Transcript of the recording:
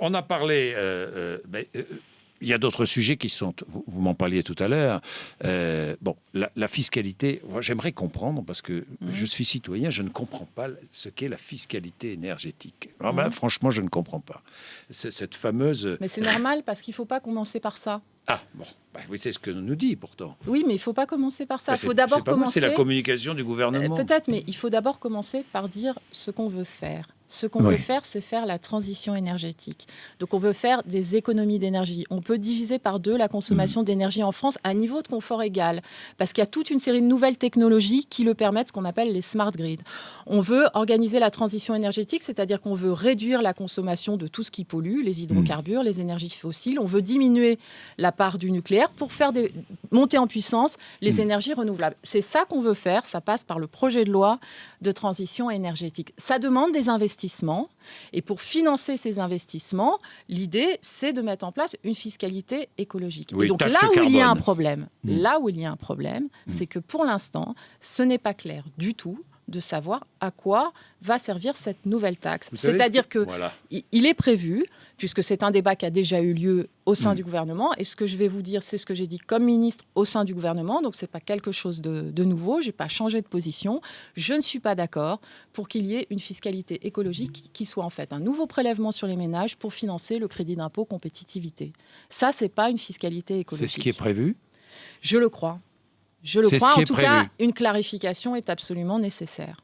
on a parlé... il y a d'autres sujets qui sont... Vous m'en parliez tout à l'heure. La fiscalité, moi, j'aimerais comprendre, parce que je suis citoyen, je ne comprends pas ce qu'est la fiscalité énergétique. Alors, franchement, je ne comprends pas. Cette fameuse... Mais c'est normal, parce qu'il ne faut pas commencer par ça. Ah, bon, oui, c'est ce que nous dit pourtant. Oui, mais il ne faut pas commencer par ça. Il faut d'abord commencer... C'est la communication du gouvernement. Peut-être, mais il faut d'abord commencer par dire ce qu'on veut faire. Ce qu'on veut faire, c'est faire la transition énergétique. Donc, on veut faire des économies d'énergie. On peut diviser par 2 la consommation d'énergie en France à niveau de confort égal, parce qu'il y a toute une série de nouvelles technologies qui le permettent, ce qu'on appelle les smart grids. On veut organiser la transition énergétique, c'est-à-dire qu'on veut réduire la consommation de tout ce qui pollue, les hydrocarbures, les énergies fossiles. On veut diminuer la part du nucléaire pour faire monter en puissance les énergies renouvelables. C'est ça qu'on veut faire. Ça passe par le projet de loi de transition énergétique. Ça demande des investissements. Et pour financer ces investissements, l'idée, c'est de mettre en place une fiscalité écologique. Oui, et donc là où il y a un problème, c'est que pour l'instant, ce n'est pas clair du tout de savoir à quoi va servir cette nouvelle taxe. C'est-à-dire qu'il est prévu, puisque c'est un débat qui a déjà eu lieu au sein du gouvernement, et ce que je vais vous dire, c'est ce que j'ai dit comme ministre au sein du gouvernement, donc ce n'est pas quelque chose de nouveau, je n'ai pas changé de position. Je ne suis pas d'accord pour qu'il y ait une fiscalité écologique qui soit en fait un nouveau prélèvement sur les ménages pour financer le crédit d'impôt compétitivité. Ça, ce n'est pas une fiscalité écologique. C'est ce qui est prévu ? Je le crois. En tout cas, une clarification est absolument nécessaire.